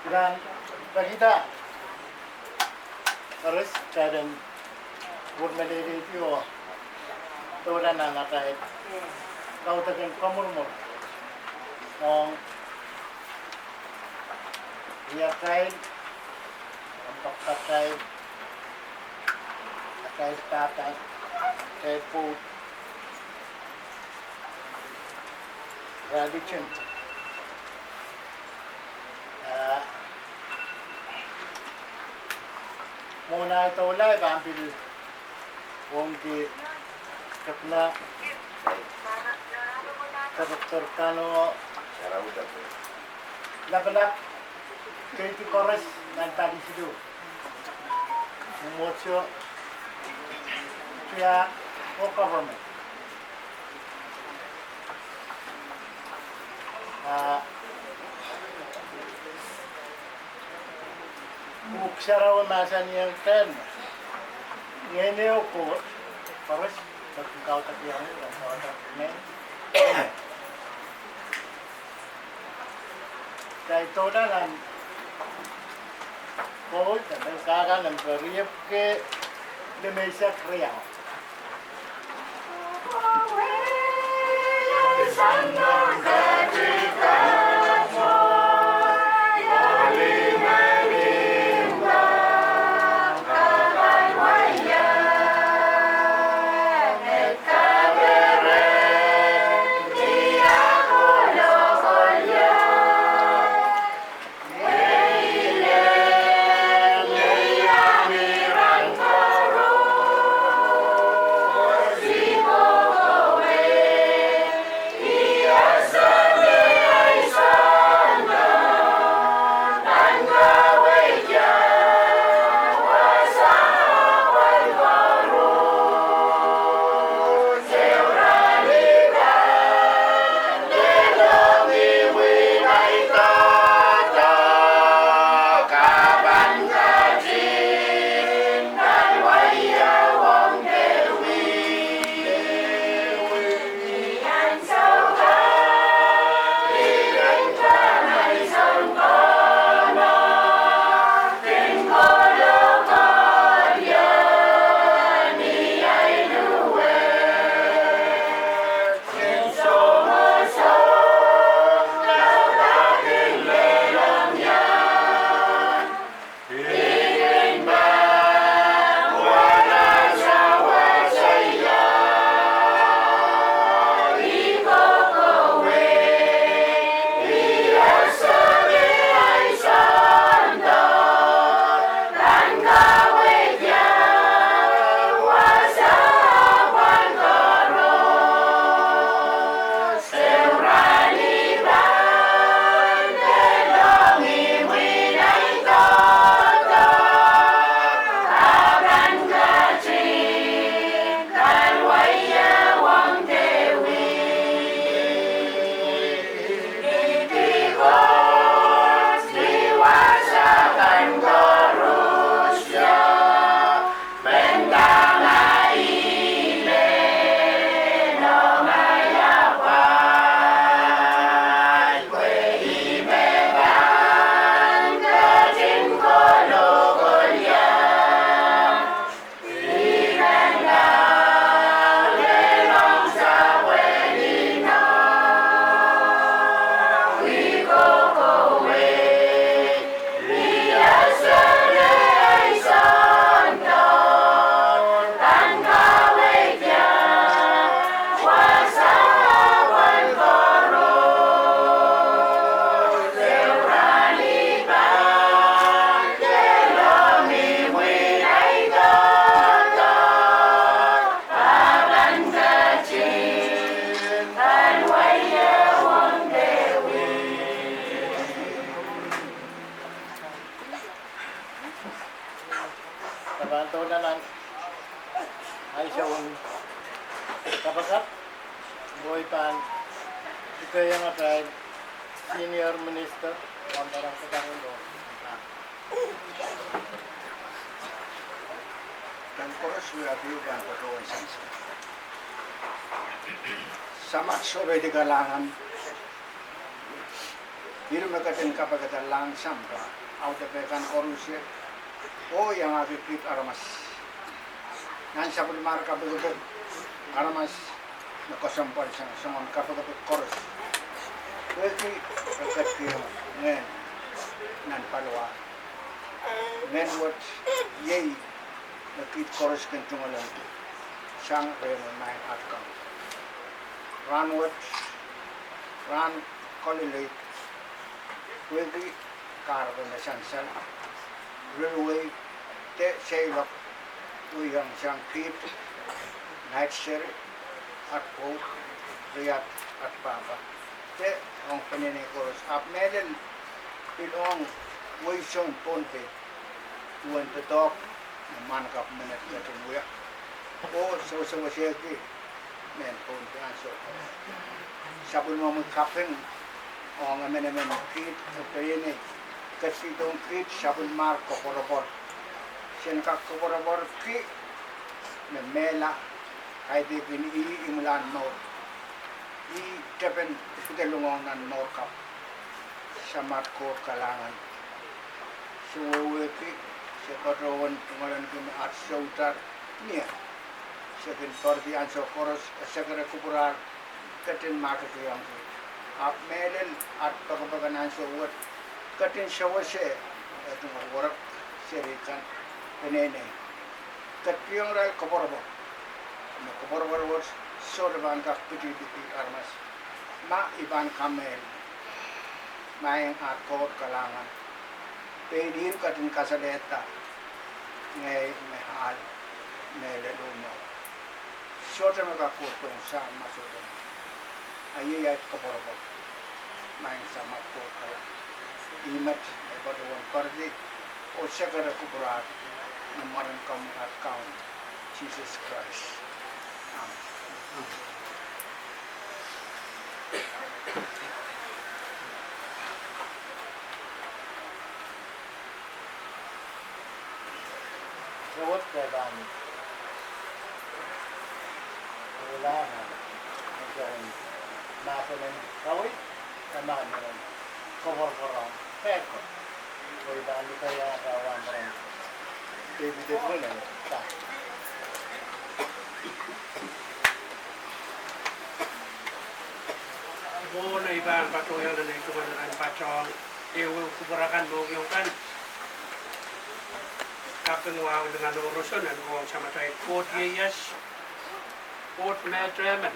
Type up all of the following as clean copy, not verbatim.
Dan kita harus kadang bermedali itu tu dan anak saya kau tekan komur Ong dia kain untuk pakai tata put tradition muna ito ulay ambil wong di kapna terkano labalak kaiti kores nan tadi situ mucho via government Buksarawa masa niyang ten ngayon ko kores pagkakaw tapihan ng mga Dahil ito na lang ko nagsasakan ng kariyap ke lemesa kriyaw. Ito yung senior minister, kontarang Katangulo. Dan persuadiukan condolences. Samat sore di kalangan Hiru makatin kapagatan langsam ka. Auto pekan korusya. O yang agikit aramas. Nan sabun mar kapagatan aramas nakasampal sang sangon kapagatan korus. Kasi pagkatiyo ngayon nan palwa. Ngayon what yay nakit korus kan tungalan sang remo main outcome. Ranwat ran kolilate wegi carbon essential railway te sailok uyang sang kit night share at po riyat at papa te ang panini koros ap medal pinong waysong Pohnpei tuwan tutok manakap menit natin uya o so wasiki men Pohnpei aso sabun mo kapeng o nga menemen kit kapayene kasi itong kit sabun marko korobor siyan kakorobor ki na mela kahit imulan no i tepen pitalungonan no kap sa marko kalangan suweki sa katawan tungalan kami at sautar niya sa kintordi anso koros sa karakupurar katin makakiyang ko ap medal at pagpaganan sa uwat katin sawase itong warak sirikan penene katiyong ral kaporabo na kaporabo was sodaban kak piti armas ma iban kamel maing at kot kalangan pedir katin kasaleta ngay mehal medaluma soda makakutong sa masutong ayayat kaporabo maing sama ko kala imat ibaduan pardi o sagara kuburat na marangkam at count Jesus Christ. Amen. Sawat kaban wala na nagkaroon natin kawit kaman naman kawar-karam peko o ibang kaya kawan naman David Edwin sa Bo na ibang patuyo na ito ang pachong ewo kuburakan mo yung kan kapag ngawa dengan urusan ang kong sa matay 40 years 40 metraman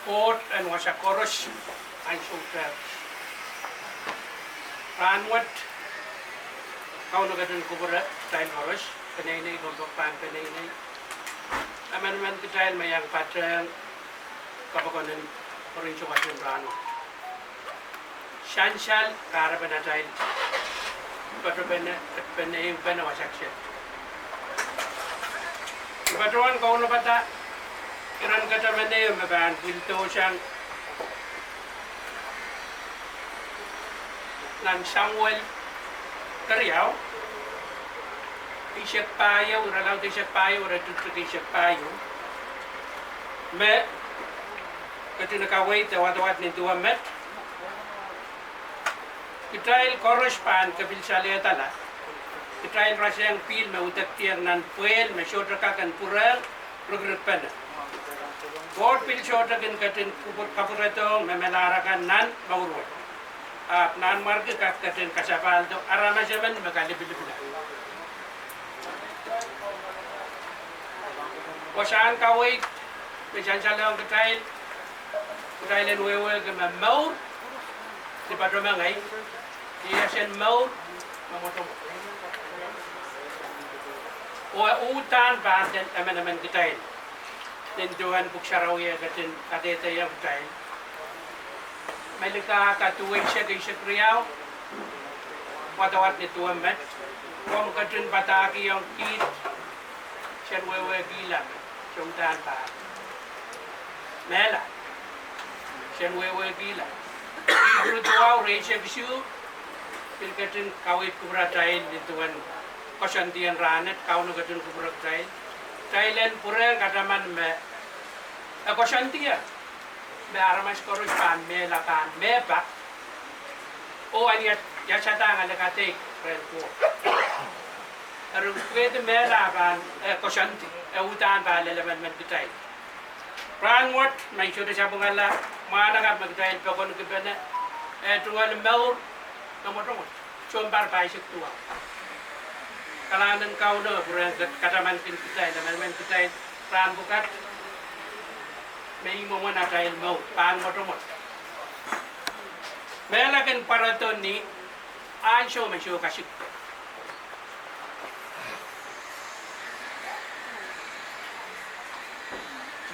40 and wasa koros ang sutra ranwat kau na gadun kuburat tayo koros kanay-nay gombopan kanay-nay aman-man kitayin mayang patrang kapakonan orin sa wasyon rano shanshal karapan na tayo Patupan na wasak siya. Patuan kau na bata iran kata mana yung maban bilto siyang nan Samuel Karyaw isyak payaw ralaw isyak payaw ratutut isyak payaw me kati nakawait tawat-tawat ni 2 met Kitrail koros pan kabil saleta la. Kitrail rasa yang pil me utak tiang nan puel me shotra kakan pural progret pada. God pil shotra kan katin kubur kapurato me melarakan nan baurwa. Nan marga kat katin kasapal to arama jaman makali bila. Wasan kawai me janjalong kitrail kitrailen wewe ke mau di padomangai Iya sen mau memotong. O utan baden aman kitain. Den doan buksarawiya katin kadeta yang kitain. Malika katuwing siya kay siya kriyaw. Watawat ni tuwan met. Kung katin bataki yung kit. Siya wewe gilang. Siyang ba. Mela. Siya wewe gilang. Ibru tuwaw rin siya bisyo. Pilkatin kawit kubratain dituan kosantian ranet kau nugatun kubratain Thailand pura kataman me kosantia me aramas korus pan me lakan me bak o aniat ya satang ala kate renko aru kwede mela ban kosanti utan ba leleman men kitai ran wat mai choda sabungala mana ka magdai pokon kibena tuwal maur nomotong chombar bai siktua kalanan kau no buran kataman kin kitai leman men kitai ran bukat mai mo mana tail mau pan motomot mela ken paraton ni ansho masyo kasik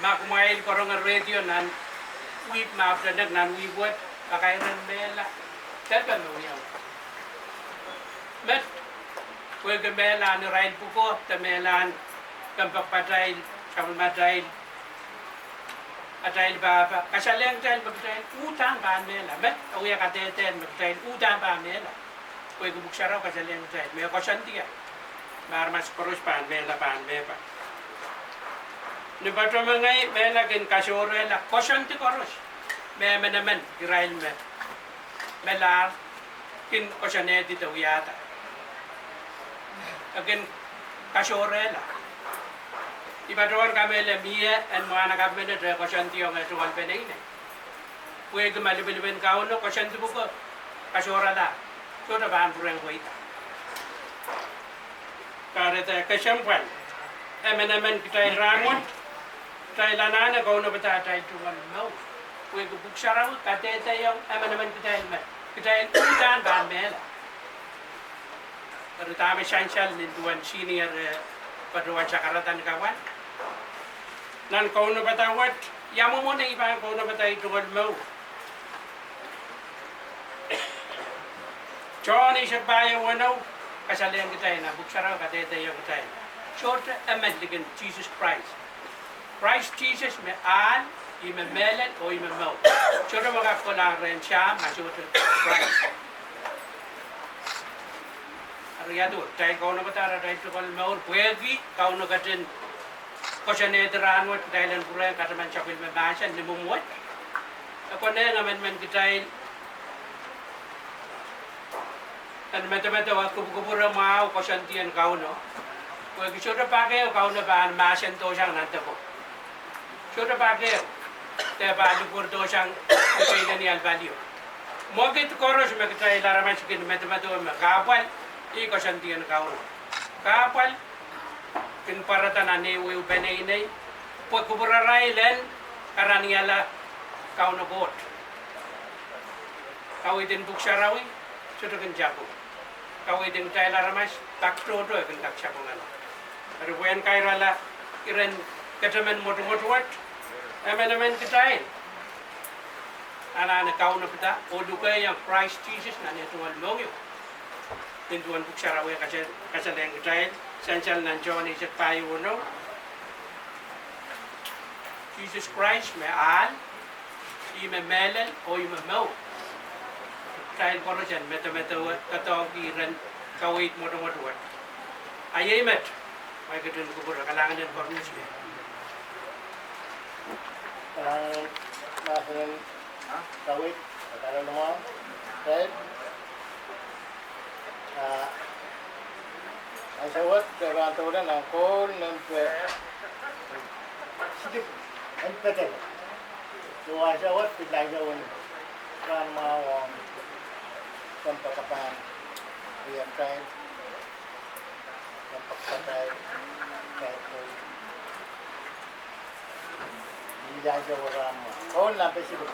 makumail korong radio nan wit map dan nan wi buat pakai ren mela tekan no yaw met kue ke mela ni rain puko te melan kampak patail kamal matail atail baba kasaleng tail batail utang ban mela met awiya kateten batail utang ban mela kue ke buksarau kasaleng tail me kosantia mar mas koros pan mela pan meba ni bato mangai mela ken kasore la kosanti koros me menemen irail me melar kin kosane di tawiyata again kasore la ibador kamele mie en mana kamele de kosanti ong eto wal benene kue ke malibeliben kauno kosanti buko kasora la choda ban bureng koita kareta kasampan emenemen kita rangon tai lanana kauno beta tai tuan mau kue ke buksarau katete yang emenemen kita udan ban mela terutama sansal ni tuan senior pada cakaratan kawan nan kauno beta wat yamu mo nei ba kauno beta tuan mau Johnny sebaya wanau kasalian kita na buksarau katete yang kita short emen Jesus Christ Jesus me an ime melen o ime mau chodo mga kolang ren siya masuk Christ ariyado tay kau na batara tay tukal mau puegi kau na katin kosane dran wat dailan pura kataman chapil me basan ni mumuat ako na ngamen kita an mata wa kubura mau kosantian kau no puegi chodo pakai kau na ban masan to sang nantako chodo pakai te balu kurdo sang kailan ni albalio mogit koros me kita ilaraman sikin mata me kapal I kosantian kau kapal kin paratan ane we benay nei po kubura railen karaniala kau no bot kau idin buksarawi chodo kin jago kau idin tailaramas takto do kin taksabongan aru wen kairala iren katamen moto-moto emen kita ana kau na pita o dukai yang Christ Jesus na ne tuan mongyo tin tuan buksarawe kasaleng kita sansal nan Johnny set payo no Jesus Christ me al ime melen o ime mau tail korojan meta katong iren kawit moto-moto ayemet may kadun kubura kalangan ng kornus niya kalangan masalan kawit katalan mo right ang sawat karantulan ang kon ng sidip ang petel so ang sawat pidlagawan kan mawang pampakapan riyan kain pampakatay kahit po hindi dahil sa warama kon lang pa sidip